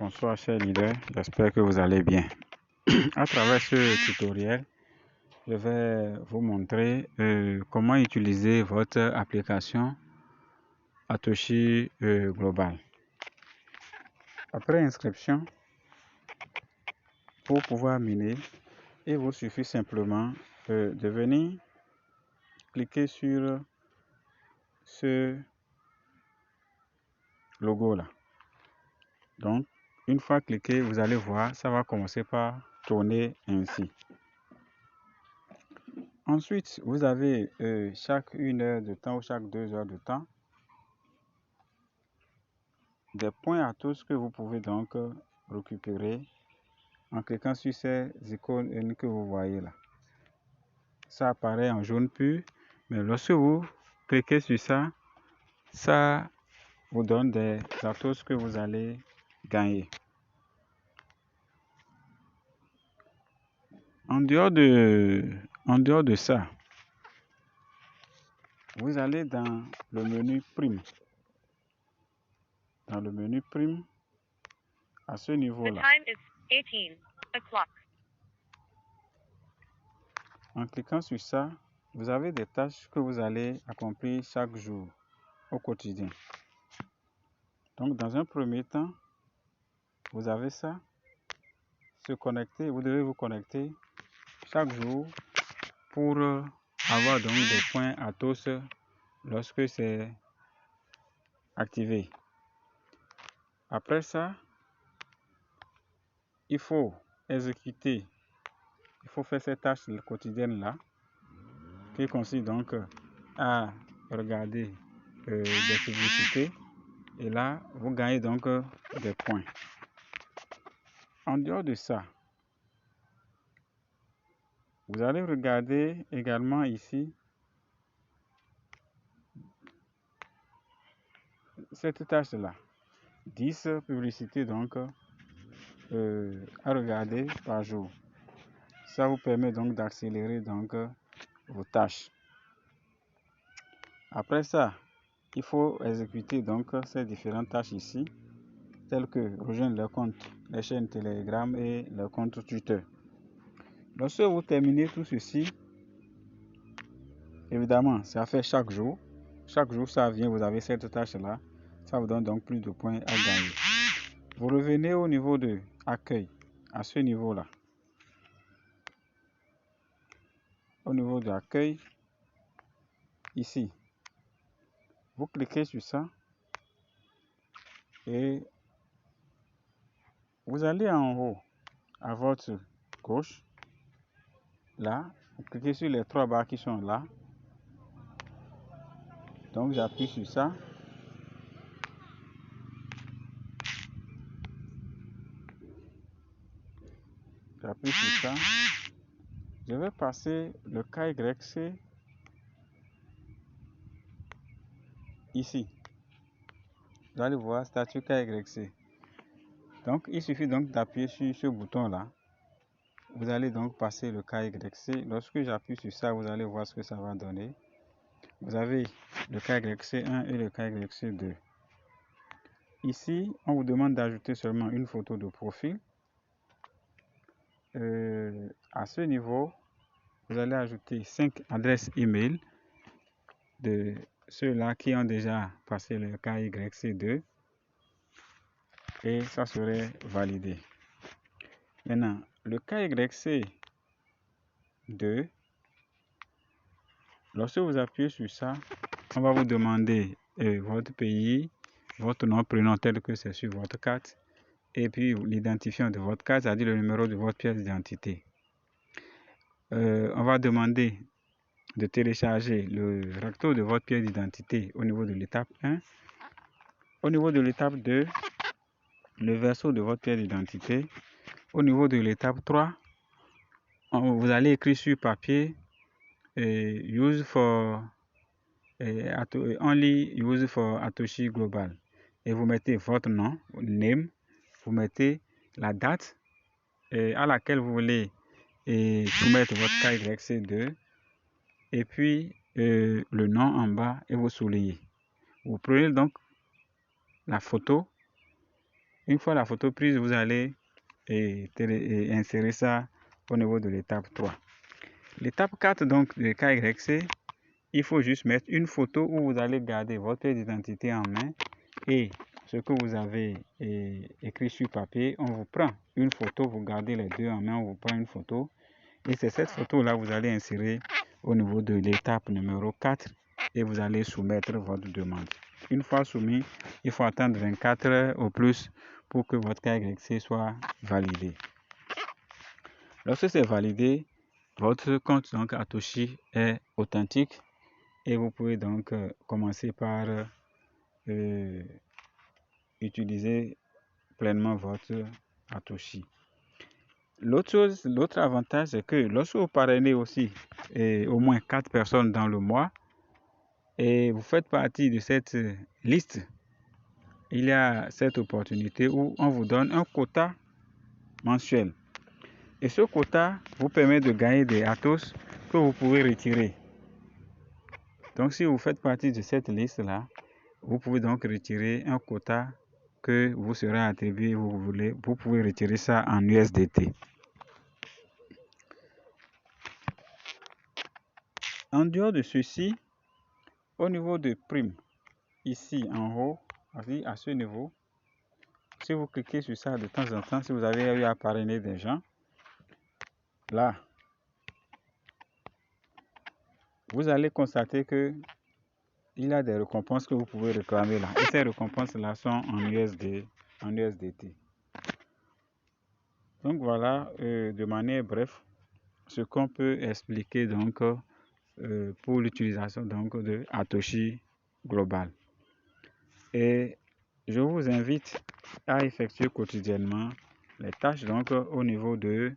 Bonsoir chers leaders, j'espère que vous allez bien. À travers ce tutoriel, je vais vous montrer comment utiliser votre application Atoshi Global. Après inscription, pour pouvoir miner, il vous suffit simplement de venir cliquer sur ce logo là. Donc, une fois cliqué, vous allez voir, ça va commencer par tourner ainsi. Ensuite, vous avez chaque 1 heure de temps ou chaque 2 heures de temps des points à tous que vous pouvez donc récupérer en cliquant sur ces icônes que vous voyez là. Ça apparaît en jaune pur, mais lorsque vous cliquez sur ça, ça vous donne des atos que vous allez gagner. En dehors de ça, vous allez dans le menu prime. Dans le menu prime, à ce niveau-là, en cliquant sur ça, vous avez des tâches que vous allez accomplir chaque jour, au quotidien. Donc, dans un premier temps, vous avez ça, se connecter, vous devez vous connecter chaque jour pour avoir donc des points Atos lorsque c'est activé. Après ça, il faut exécuter, il faut faire ces tâches quotidiennes là, qui consiste donc à regarder des publicités, et là, vous gagnez donc des points. En dehors de ça, vous allez regarder également ici cette tâche-là. 10 publicités donc à regarder par jour. Ça vous permet donc d'accélérer donc vos tâches. Après ça, il faut exécuter donc ces différentes tâches ici, telles que rejoindre le compte, les chaînes Telegram et le compte Twitter. Lorsque vous terminez tout ceci, évidemment, ça fait chaque jour. Chaque jour, ça vient, vous avez cette tâche-là. Ça vous donne donc plus de points à gagner. Vous revenez au niveau de accueil, à ce niveau-là. Au niveau de l'accueil, ici, vous cliquez sur ça et vous allez en haut, à votre gauche. Là, vous cliquez sur les 3 barres qui sont là. Donc, j'appuie sur ça. J'appuie sur ça. Je vais passer le KYC ici. Vous allez voir statut KYC. Donc, il suffit donc d'appuyer sur ce bouton-là. Vous allez donc passer le KYC. Lorsque j'appuie sur ça, vous allez voir ce que ça va donner. Vous avez le KYC 1 et le KYC 2. Ici, on vous demande d'ajouter seulement une photo de profil. À ce niveau, vous allez ajouter 5 adresses email de ceux-là qui ont déjà passé le KYC2 et ça serait validé. Maintenant, le KYC2, lorsque vous appuyez sur ça, on va vous demander votre pays, votre nom, prénom tel que c'est sur votre carte, et puis l'identifiant de votre carte, c'est-à-dire le numéro de votre pièce d'identité. On va demander de télécharger le recto de votre pièce d'identité au niveau de l'étape 1. Au niveau de l'étape 2, le verso de votre pièce d'identité. Au niveau de l'étape 3, vous allez écrire sur papier use for only use for Atoshi Global. Et vous mettez votre nom, name, vous mettez la date à laquelle vous voulez soumettre votre KYC2 et puis le nom en bas et vous soulignez. Vous prenez donc la photo Une fois la photo prise, vous allez insérer ça au niveau de l'étape 3. L'étape 4, donc, de KYC, il faut juste mettre une photo où vous allez garder votre pièce d'identité en main et ce que vous avez écrit sur papier. On vous prend une photo, vous gardez les deux en main, on vous prend une photo. Et c'est cette photo-là que vous allez insérer au niveau de l'étape numéro 4 et vous allez soumettre votre demande. Une fois soumis, il faut attendre 24 heures au plus pour que votre KYC soit validé. Lorsque c'est validé, votre compte donc Atoshi est authentique et vous pouvez donc commencer par utiliser pleinement votre Atoshi. L'autre avantage, c'est que lorsque vous parrainez aussi au moins 4 personnes dans le mois et vous faites partie de cette liste, il y a cette opportunité où on vous donne un quota mensuel. Et ce quota vous permet de gagner des Atos que vous pouvez retirer. Donc si vous faites partie de cette liste-là, vous pouvez donc retirer un quota que vous serez attribué, vous pouvez retirer ça en USDT. En dehors de ceci, au niveau de prime, ici en haut, à ce niveau, si vous cliquez sur ça de temps en temps, si vous avez eu à parrainer des gens, là, vous allez constater que il y a des récompenses que vous pouvez réclamer là. Et ces récompenses-là sont en USDT. Donc voilà, de manière brève, ce qu'on peut expliquer donc pour l'utilisation donc de Atoshi Global. Et je vous invite à effectuer quotidiennement les tâches donc au niveau de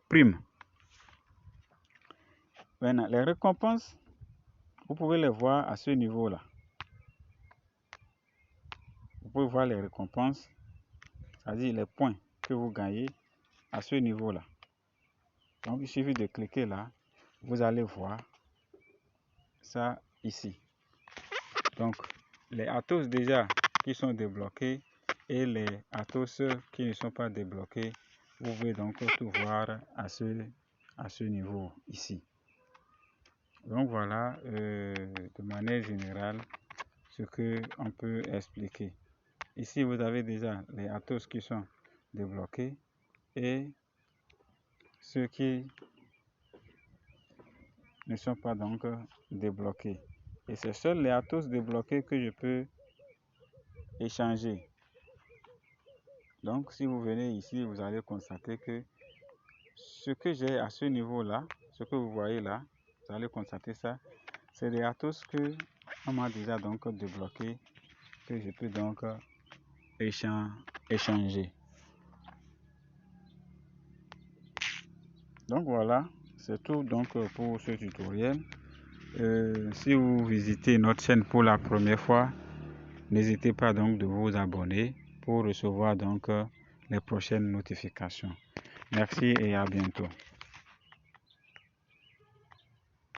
prime. Maintenant, les récompenses, vous pouvez les voir à ce niveau-là. Vous pouvez voir les récompenses, c'est-à-dire les points que vous gagnez à ce niveau-là. Donc, il suffit de cliquer là, vous allez voir ça ici. Donc, les Atos déjà qui sont débloqués et les Atos qui ne sont pas débloqués, vous pouvez donc tout voir à ce niveau ici. Donc voilà, de manière générale, ce qu'on peut expliquer. Ici, vous avez déjà les Atos qui sont débloqués et ceux qui ne sont pas donc débloqués. Et c'est seuls les Atos débloqués que je peux échanger. Donc, si vous venez ici, vous allez constater que ce que j'ai à ce niveau-là, ce que vous voyez là, vous allez constater ça, c'est des Atos que on m'a déjà donc débloqué, que je peux donc échanger. Donc voilà, c'est tout donc pour ce tutoriel. Si vous visitez notre chaîne pour la première fois, n'hésitez pas donc de vous abonner pour recevoir donc les prochaines notifications. Merci et à bientôt.